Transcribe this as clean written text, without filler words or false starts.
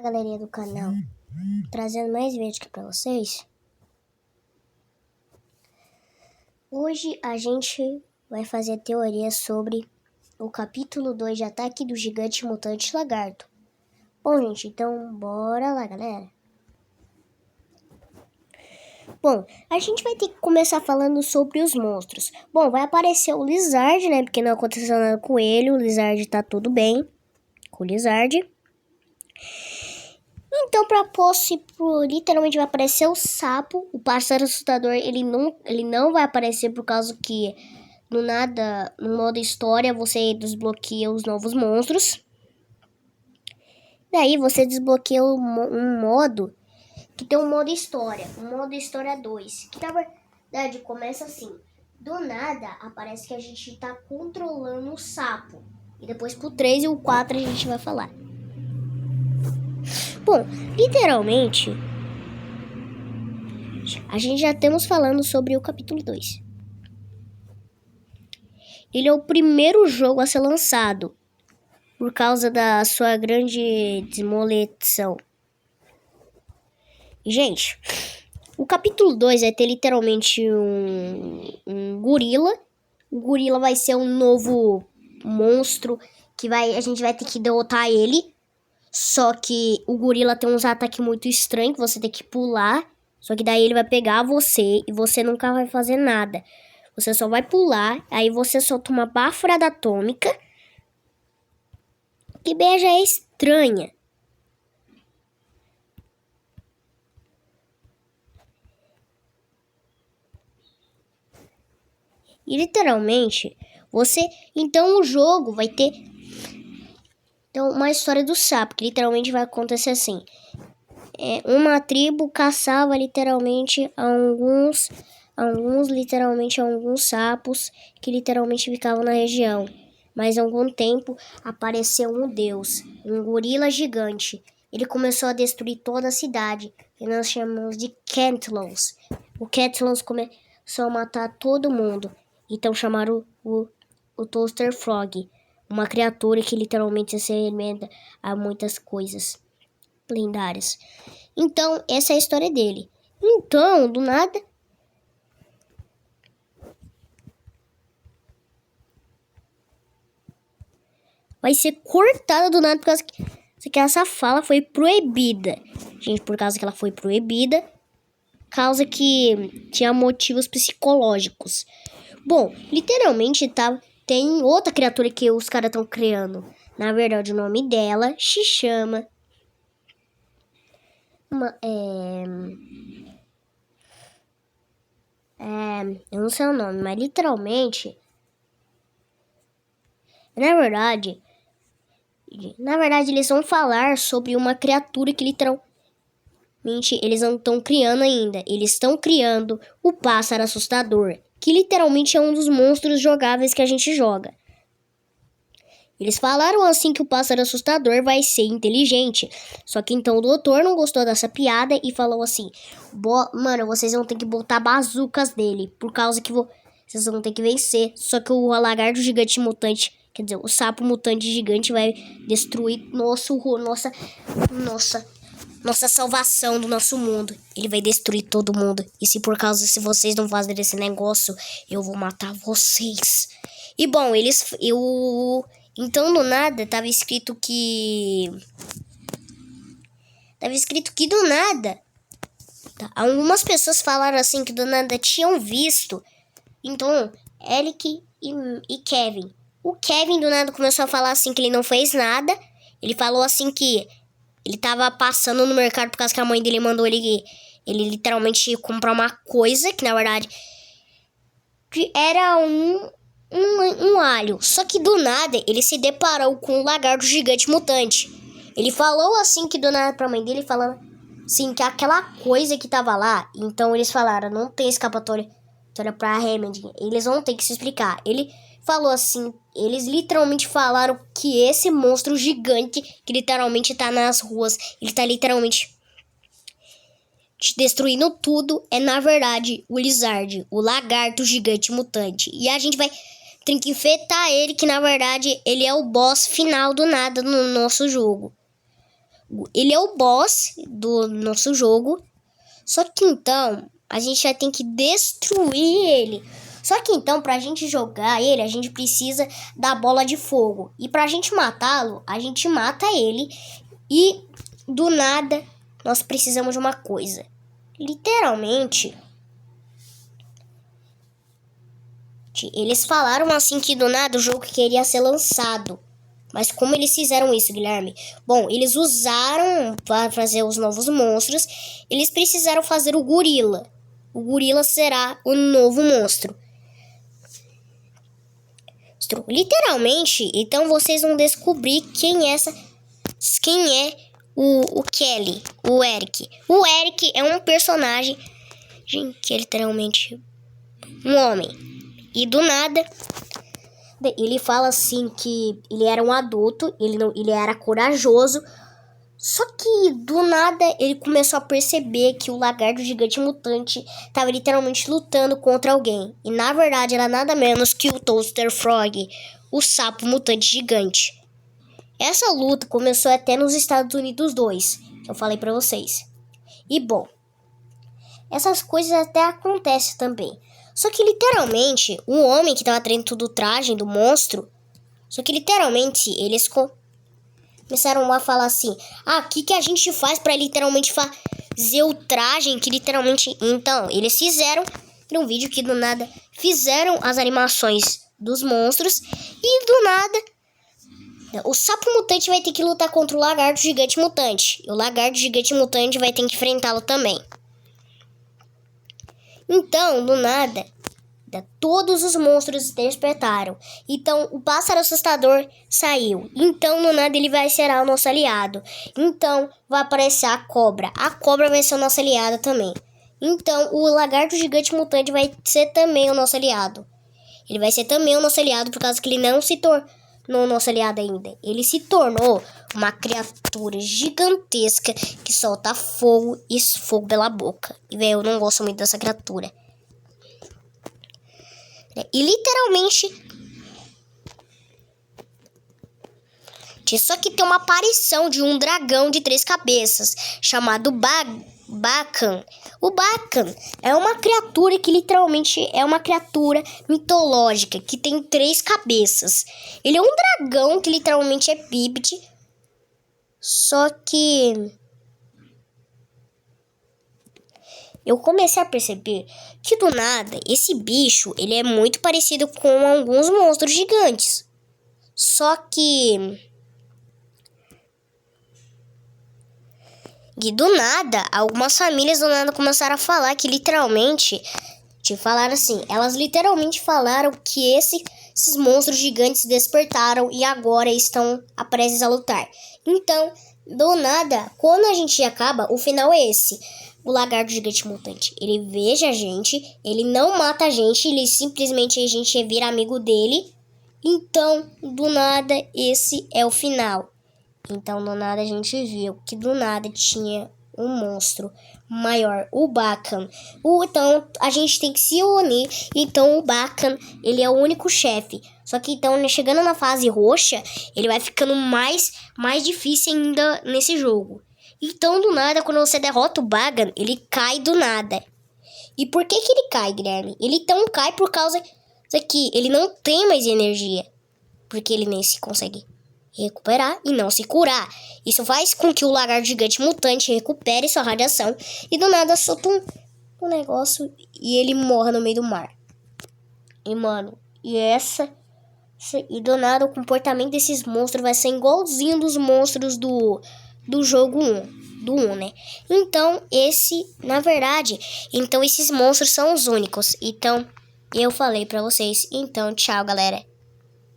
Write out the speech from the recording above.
galerinha do canal, trazendo mais vídeos aqui pra vocês. Hoje a gente vai fazer a teoria sobre o capítulo 2 de Ataque do Gigante Mutante Lagarto. Bom, gente, então bora lá, galera. Bom, a gente vai ter que começar falando sobre os monstros. Bom, vai aparecer o Lizard, né, porque não aconteceu nada com ele. O Lizard tá tudo bem com o Lizard. Então, literalmente vai aparecer o sapo. O pássaro assustador, ele não vai aparecer por causa que, do nada, no modo história, você desbloqueia os novos monstros. Daí, você desbloqueia um modo, que tem um modo história. O modo história 2, que na verdade começa assim. Do nada, aparece que a gente tá controlando o sapo. E depois pro 3 e o 4 a gente vai falar. Bom, literalmente, a gente já estamos falando sobre o capítulo 2. Ele é o primeiro jogo a ser lançado, por causa da sua grande demolição. Gente, o capítulo 2 vai ter literalmente um gorila. O gorila vai ser um novo monstro que a gente vai ter que derrotar ele. Só que o gorila tem uns ataques muito estranhos que você tem que pular. Só que daí ele vai pegar você e você nunca vai fazer nada. Você só vai pular, aí você solta uma baforada atômica. Que beija é estranha. E literalmente, então o jogo vai ter uma história do sapo, que literalmente vai acontecer assim. Uma tribo caçava literalmente alguns sapos que literalmente ficavam na região. Mas há algum tempo apareceu um deus, um gorila gigante. Ele começou a destruir toda a cidade, e nós chamamos de Cantlos. O Cantlos começou a matar todo mundo. Então chamaram o Toaster Frog, uma criatura que literalmente se alimenta a muitas coisas lendárias. Então, essa é a história dele. Então, do nada, vai ser cortada do nada por causa que essa fala foi proibida. Gente, por causa que ela foi proibida, causa que tinha motivos psicológicos. Bom, literalmente tem outra criatura que os caras estão criando. Na verdade, o nome dela se chama eu não sei o nome, mas literalmente, na verdade eles vão falar sobre uma criatura que literalmente eles não estão criando ainda. Eles estão criando o pássaro assustador, que literalmente é um dos monstros jogáveis que a gente joga. Eles falaram assim que o pássaro assustador vai ser inteligente. Só que então o doutor não gostou dessa piada e falou assim: mano, vocês vão ter que botar bazucas nele, por causa que vocês vão ter que vencer. Só que o lagarto gigante mutante, quer dizer, o sapo mutante gigante vai destruir nossa salvação do nosso mundo. Ele vai destruir todo mundo. E se vocês não fazerem esse negócio, eu vou matar vocês. E bom, então, do nada, tava escrito que do nada. Algumas pessoas falaram assim que do nada tinham visto. Então, Eric e Kevin. O Kevin do nada começou a falar assim que ele não fez nada. Ele falou assim que ele tava passando no mercado por causa que a mãe dele mandou ele literalmente comprar uma coisa que na verdade era um alho. Só que do nada ele se deparou com um lagarto gigante mutante. Ele falou assim que do nada pra mãe dele, falando assim que aquela coisa que tava lá. Então eles falaram: não tem escapatória pra Hammond, eles vão ter que se explicar. Ele falou assim, eles literalmente falaram que esse monstro gigante que literalmente tá nas ruas, ele tá literalmente destruindo tudo, é na verdade o Lizard, o lagarto gigante mutante. E a gente tem que enfrentar ele, que na verdade ele é o boss final do nada no nosso jogo. Ele é o boss do nosso jogo. Só que então, a gente já tem que destruir ele. Só que então, pra gente jogar ele, a gente precisa da bola de fogo. E pra gente matá-lo, a gente mata ele. E do nada, nós precisamos de uma coisa. Literalmente, eles falaram assim que do nada o jogo queria ser lançado. Mas como eles fizeram isso, Guilherme? Bom, eles usaram para fazer os novos monstros. Eles precisaram fazer o gorila. O gorila será o novo monstro. Literalmente, então vocês vão descobrir quem é o Kelly, o Eric. O Eric é um personagem que é literalmente um homem. E do nada, ele fala assim que ele era um adulto, ele era corajoso. Só que do nada ele começou a perceber que o lagarto gigante mutante estava literalmente lutando contra alguém. E na verdade era nada menos que o Toaster Frog, o sapo mutante gigante. Essa luta começou até nos Estados Unidos 2, que eu falei pra vocês. E bom, essas coisas até acontecem também. Só que literalmente, o homem que estava dentro do traje do monstro, só que literalmente eles começaram a falar assim: ah, o que a gente faz pra literalmente fazer o traje que literalmente... Então, eles fizeram um vídeo que do nada fizeram as animações dos monstros e do nada o sapo mutante vai ter que lutar contra o lagarto gigante mutante. E o lagarto gigante mutante vai ter que enfrentá-lo também. Então, do nada, todos os monstros despertaram. Então, o pássaro assustador saiu. Então, do nada, ele vai ser o nosso aliado. Então, vai aparecer a cobra. A cobra vai ser o nosso aliado também. Então, o lagarto gigante mutante vai ser também o nosso aliado. Ele vai ser também o nosso aliado por causa que ele não se tornou nosso aliado ainda. Ele se tornou uma criatura gigantesca que solta fogo e fogo pela boca. E, velho, eu não gosto muito dessa criatura. E literalmente... Só que tem uma aparição de um dragão de 3 cabeças, chamado Bacan. O Bacan é uma criatura que literalmente é uma criatura mitológica, que tem 3 cabeças. Ele é um dragão que literalmente é bípede. Só que... eu comecei a perceber que do nada, esse bicho, ele é muito parecido com alguns monstros gigantes. Só que... e do nada, algumas famílias do nada começaram a falar que literalmente... falaram assim, elas literalmente falaram que esses monstros gigantes despertaram e agora estão prestes a lutar. Então, do nada, quando a gente acaba, o final é esse. O lagarto gigante mutante, ele veja a gente, ele não mata a gente, ele simplesmente a gente vira amigo dele. Então, do nada, esse é o final. Então, do nada, a gente viu que do nada tinha um monstro maior, o Bacan. Então, a gente tem que se unir. Então, o Bacan, ele é o único chefe. Só que, então, chegando na fase roxa, ele vai ficando mais difícil ainda nesse jogo. Então, do nada, quando você derrota o Bacan, ele cai do nada. E por que ele cai, Guilherme? Ele então cai por causa que ele não tem mais energia. Porque ele nem se consegue recuperar e não se curar. Isso faz com que o lagarto gigante mutante recupere sua radiação e do nada solta um negócio e ele morra no meio do mar. E mano, e do nada o comportamento desses monstros vai ser igualzinho dos monstros do jogo 1, né? Então, na verdade, então esses monstros são os únicos. Então, eu falei pra vocês. Então, tchau, galera.